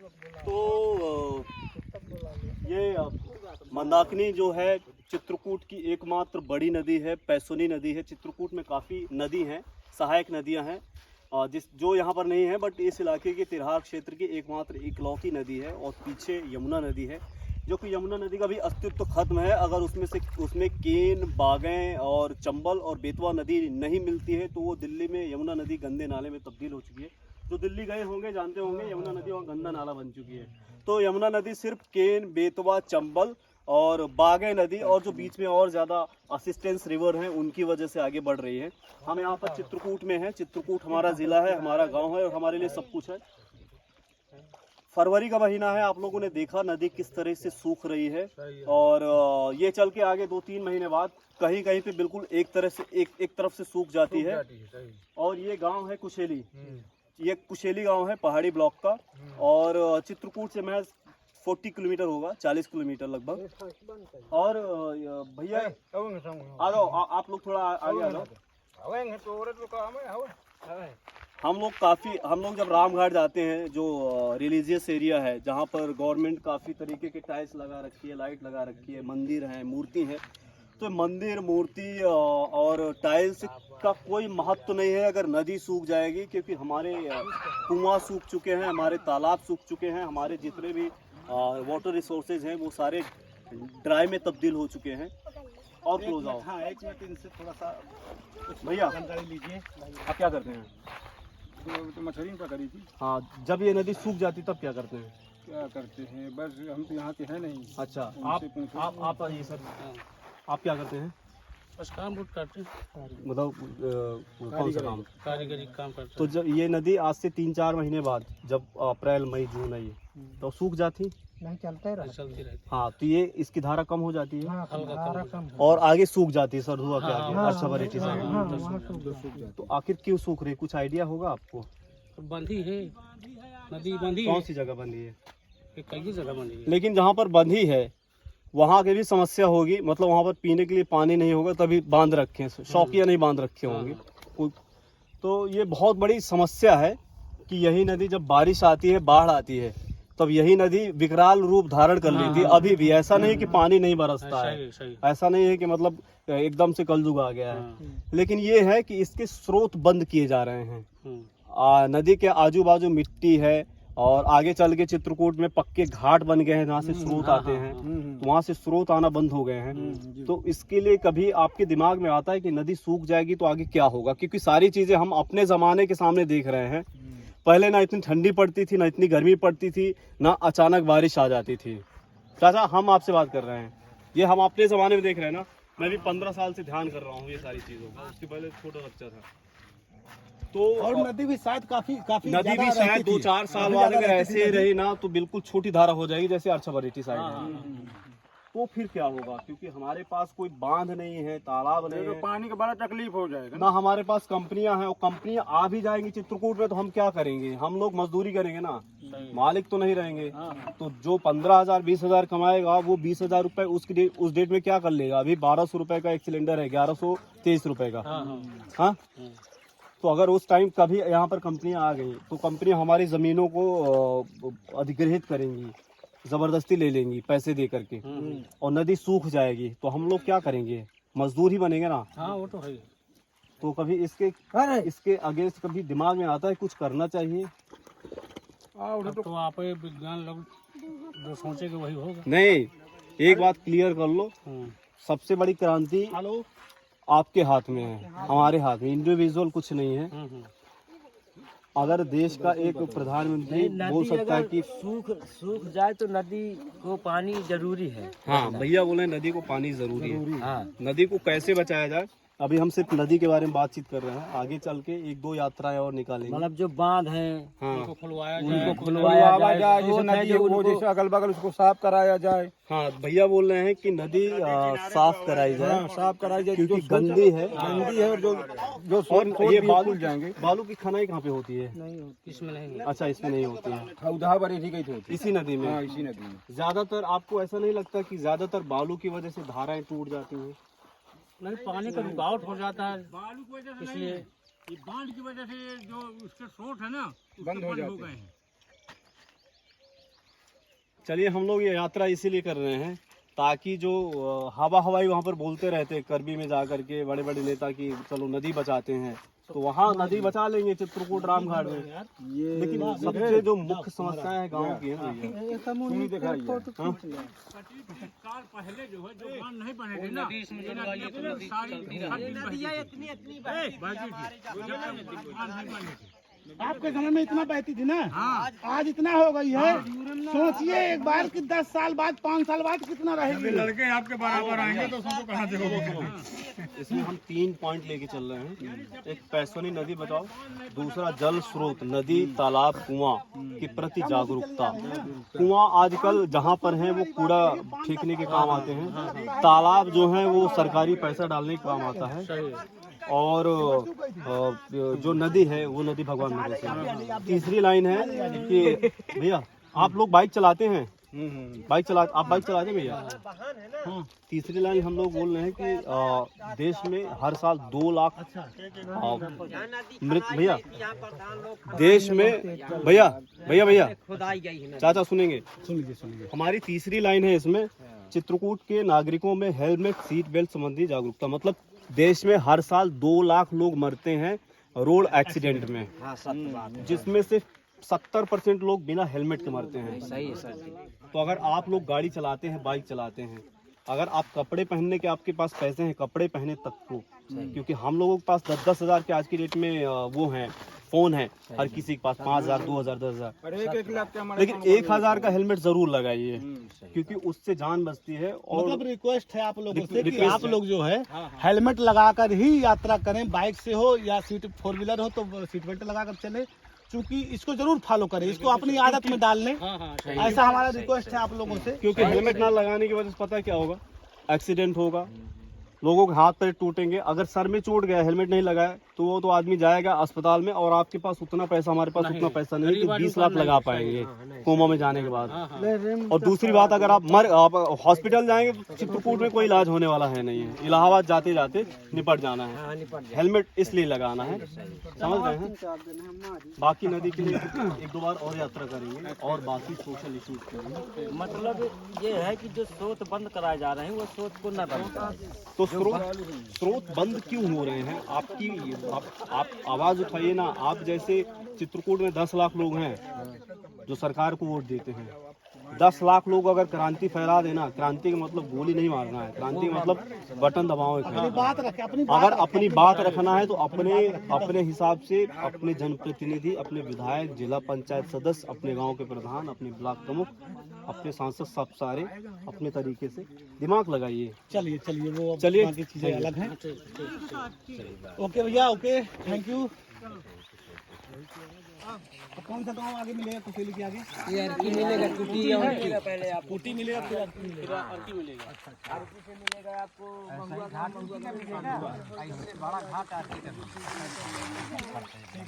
तो ये मंदाकिनी जो है चित्रकूट की एकमात्र बड़ी नदी है, पैसोनी नदी है। चित्रकूट में काफ़ी नदी हैं, सहायक नदियां हैं जो यहाँ पर नहीं है, बट इस इलाके के तिरहार क्षेत्र की एकमात्र इकलौती नदी है। और पीछे यमुना नदी है, जो कि यमुना नदी का भी अस्तित्व खत्म है। अगर उसमें केन, बागें और चंबल और बेतवा नदी नहीं मिलती है तो वो दिल्ली में यमुना नदी गंदे नाले में तब्दील हो चुकी है। जो दिल्ली गए होंगे जानते होंगे यमुना नदी वहाँ गंदा नाला बन चुकी है। तो यमुना नदी सिर्फ केन, बेतवा, चंबल और बागें नदी और जो बीच में और ज़्यादा असिस्टेंस रिवर हैं उनकी वजह से आगे बढ़ रही है। हम यहाँ पर चित्रकूट में हैं। चित्रकूट हमारा ज़िला है, हमारा गांव है और हमारे लिए सब कुछ है। फरवरी का महीना है, आप लोगों ने देखा नदी किस तरह से सूख रही है। और ये चल के आगे 2-3 महीने बाद कहीं कहीं पे बिल्कुल एक तरफ से सूख जाती है। और ये गांव है कुशेली, ये कुशेली गांव है पहाड़ी ब्लॉक का। और चित्रकूट से महज 40 किलोमीटर होगा, 40 किलोमीटर लगभग। और भैया आ जाओ, आप लोग थोड़ा आगे आ जाओ। हम लोग जब रामघाट जाते हैं, जो रिलीजियस एरिया है जहाँ पर गवर्नमेंट काफ़ी तरीके के टाइल्स लगा रखी है, लाइट लगा रखी है, मंदिर हैं, मूर्ति है, तो मंदिर, मूर्ति और टाइल्स का कोई महत्व नहीं है अगर नदी सूख जाएगी। क्योंकि हमारे कुआं सूख चुके हैं, हमारे तालाब सूख चुके हैं, हमारे जितने भी वाटर रिसोर्सेज हैं वो सारे ड्राई में तब्दील हो चुके हैं। और क्लोज आओ। हाँ, एक मिनट इनसे थोड़ा सा भैया जानकारी लीजिए। आप क्या करते हैं? तो मछली पकड़ी थी। हाँ, जब ये नदी सूख जाती तब क्या करते हैं? क्या करते हैं, बस हम तो यहाँ के हैं नहीं। अच्छा, आप ये सर आप क्या करते हैं? बस काम बुट करते हैं, मतलब कौन सा काम? कारीगरी काम करते हैं। तो जब ये नदी आज से 3-4 महीने बाद जब अप्रैल, मई, जून आई तो सूख जाती नहीं, चलती रहती। हाँ, तो ये इसकी धारा कम हो जाती है। हाँ, धारा कम और आगे सूख जाती है सरधुआ के आगे, हाँ, अच्छा वैरायटी हाँ, साइड। हाँ, वहाँ सूख जाती। तो आखिर क्यों सूख रही, कुछ आइडिया होगा आपको? बंधी है, नदी बंधी कौन सी जगह बंधी है? कई जगह बंधी है। लेकिन जहाँ पर बंधी है वहाँ की भी समस्या होगी, मतलब वहाँ पर पीने के लिए पानी नहीं होगा तभी बांध रखे हैं, शौकिया नहीं बांध रखे होंगे। तो ये बहुत बड़ी समस्या है कि यही नदी जब बारिश आती है, बाढ़ आती है, तब यही नदी विकराल रूप धारण कर लेती है। अभी भी ऐसा नहीं कि पानी नहीं बरसता है, ऐसा नहीं है कि मतलब एकदम से कलयुग आ गया है। लेकिन ये है कि इसके स्रोत बंद किए जा रहे हैं। नदी के आजू बाजू मिट्टी है और आगे चल के चित्रकूट में पक्के घाट बन गए हैं जहाँ से स्रोत आते हैं, तो वहाँ से स्रोत आना बंद हो गए हैं। तो इसके लिए कभी आपके दिमाग में आता है कि नदी सूख जाएगी तो आगे क्या होगा? क्योंकि सारी चीजें हम अपने जमाने के सामने देख रहे हैं। पहले ना इतनी ठंडी पड़ती थी, ना इतनी गर्मी पड़ती थी, ना अचानक बारिश आ जाती थी। चाचा, हम आपसे बात कर रहे हैं, ये हम अपने ज़माने में देख रहे हैं ना। मैं भी 15 साल से ध्यान कर रहा हूँ ये सारी चीज़ों का, उसके पहले छोटा बच्चा था। तो और नदी भी शायद काफी नदी भी शायद 2-4 साल बाद अगर ऐसे रही ना तो बिल्कुल छोटी धारा हो जाएगी, जैसे अर्छावरेटी साइड है। तो फिर क्या होगा? क्योंकि हमारे पास कोई बांध नहीं है, तालाब नहीं है, तो पानी का बड़ा तकलीफ हो जाएगा ना हमारे पास कंपनियां हैं। और कंपनियां आ भी जाएंगी चित्रकूट में तो हम क्या करेंगे? हम लोग मजदूरी करेंगे ना, मालिक तो नहीं रहेंगे। तो जो 15,000 20,000 कमाएगा वो 20,000 रुपए उस डेट में क्या कर लेगा? अभी 1200 रुपए का एक सिलेंडर है, 1123 रुपए का। हाँ, तो अगर उस टाइम कभी यहाँ पर कंपनियां आ गई तो कंपनी हमारी जमीनों को अधिग्रहित करेंगी, जबरदस्ती ले लेंगी पैसे दे करके, और नदी सूख जाएगी तो हम लोग क्या करेंगे? मजदूर ही बनेंगे ना। हाँ, वो तो है। तो कभी इसके अगेंस्ट कभी दिमाग में आता है कुछ करना चाहिए? तो आप विज्ञान लोग जो सोचेंगे वही होगा। नहीं, एक बात क्लियर कर लो, सबसे बड़ी क्रांति आपके हाथ में है, हमारे हाथ में। इंडिविजुअल कुछ नहीं है। अगर देश का एक प्रधानमंत्री बोल सकता है कि सूख जाए तो नदी को पानी जरूरी है। हाँ, भैया बोले नदी को पानी जरूरी है। हाँ। नदी को कैसे बचाया जाए, अभी हम सिर्फ नदी के बारे में बातचीत कर रहे हैं। आगे चल के 1-2 यात्राएं और निकालेंगे। मतलब जो बांध है हाँ, खुलवाया जाए, जैसे नदी है वो जैसे अगल बगल उसको साफ कराया जाए। हाँ, भैया बोल रहे हैं कि नदी साफ कराई जाए, साफ कराई जाए क्योंकि गंदी है और जो और ये बालू जाएंगे। बालू की खनाई कहाँ पे होती है? इसमें नहीं। अच्छा, इसमें नहीं होती है, उधार बड़ी ठीक है, इसी नदी में। इसी नदी में ज्यादातर आपको ऐसा नहीं लगता कि ज्यादातर बालू की वजह से धाराएं टूट जाती हैं? नहीं, पानी का रुकावट हो जाता है, बालू की वजह से इसलिए ये बांध की वजह से जो उसके स्रोत है ना बंद हो गए हैं। चलिए हम लोग ये यात्रा इसीलिए कर रहे हैं ताकि जो हवाई वहाँ पर बोलते रहते हैं करबी में जा करके बड़े बड़े नेता की चलो नदी बचाते हैं, तो वहाँ नदी बचा लेंगे चित्रकूट रामघाट में। लेकिन सबसे जो मुख्य समस्याएं हैं गाँव की है ना भैया, पहले जो है जो बांध नहीं बने थे ना, आपके समय में इतना बहती थी ना, आज इतना हो गई है। सोचिए एक बार कि 10 साल बाद 5 साल बाद कितना रहेगी। लड़के आपके बराबर आएंगे तो उसको कहाँ से होगा। इसमें हम 3 पॉइंट लेके चल रहे हैं। एक पैसोनी नदी बचाओ, दूसरा जल स्रोत नदी तालाब कुआं के प्रति जागरूकता। कुआं आजकल जहाँ पर हैं वो कूड़ा फेंकने के काम आते हैं, तालाब जो है वो सरकारी पैसा डालने के काम आता है, और जो नदी है वो नदी भगवान भरोसे है। तीसरी लाइन है कि भैया आप लोग बाइक चलाते हैं, आप बाइक चलाते हैं भैया। तीसरी लाइन हम लोग बोल रहे हैं कि देश में हर साल 2 लाख मृत भैया देश में भैया चाचा सुनेंगे। हमारी तीसरी लाइन है इसमें, चित्रकूट के नागरिकों में हेलमेट सीट बेल्ट संबंधी जागरूकता। मतलब देश में हर साल 2 लाख लोग मरते हैं रोड एक्सीडेंट में, जिसमें से 70% लोग बिना हेलमेट के मरते हैं। सही है सर। तो अगर आप लोग गाड़ी चलाते हैं, बाइक चलाते हैं, अगर आप कपड़े पहनने के आपके पास पैसे हैं, कपड़े पहने तक को, क्योंकि हम लोगों के पास 10-10 हज़ार के आज की डेट में वो हैं, फोन है हर किसी के पास, 5,000 2,000 10,000, लेकिन 1,000 का हेलमेट जरूर लगाइए क्योंकि उससे जान बचती है। और मतलब रिक्वेस्ट है आप लोगों से कि आप लोग जो है हेलमेट लगाकर ही यात्रा करें, बाइक से हो या सीट 4 व्हीलर हो तो सीट बेल्ट लगाकर चले, क्योंकि इसको जरूर फॉलो करें, इसको अपनी आदत में डाल लें। ऐसा हमारा रिक्वेस्ट है आप लोगों से। क्योंकि हेलमेट ना लगाने की वजह से पता क्या होगा, एक्सीडेंट होगा, लोगों के हाथ पैर टूटेंगे। अगर सर में चोट गया, हेलमेट नहीं लगाया, तो वो तो आदमी जाएगा अस्पताल में, और आपके पास उतना पैसा, हमारे पास उतना पैसा नहीं कि 20 लाख लगा पाएंगे कोमा में जाने के बाद। और दूसरी बात, अगर आप हॉस्पिटल जाएंगे तो चित्रकूट में कोई इलाज होने वाला है नहीं है, इलाहाबाद जाते जाते निपट जाना है। हेलमेट इसलिए लगाना है, समझ रहे हैं। बाकी नदी के लिए 1-2 बार और यात्रा करेंगे और बाकी सोशल इश्यूज करेंगे। मतलब ये है कि जो स्रोत बंद कराए जा रहे हैं वो स्रोत को न बंद कराए। तो स्रोत बंद क्यों हो रहे हैं? आप आवाज उठाइए ना। आप जैसे चित्रकूट में 10 लाख लोग हैं जो सरकार को वोट देते हैं। 10 लाख लोग अगर क्रांति फैला देना, क्रांति का मतलब गोली नहीं मारना है, क्रांति का मतलब बटन दबाओ। अगर अपनी बात रखना है तो अपने हिसाब से अपने जनप्रतिनिधि, अपने विधायक, जिला पंचायत सदस्य, अपने गांव के प्रधान, अपने ब्लॉक प्रमुख, अपने सांसद, सब सारे अपने तरीके से दिमाग लगाइए। चलिए वो चलिए, बाकी चीजें अलग हैं। ओके भैया, ओके, थैंक यू। कौन सा गाँव आगे मिलेगा कुटीली के आगे? मिलेगा पहले आप कुटी मिलेगा, फिर मिलेगा आपको महुआ घाट मिलेगा, बड़ा घाट आरती का।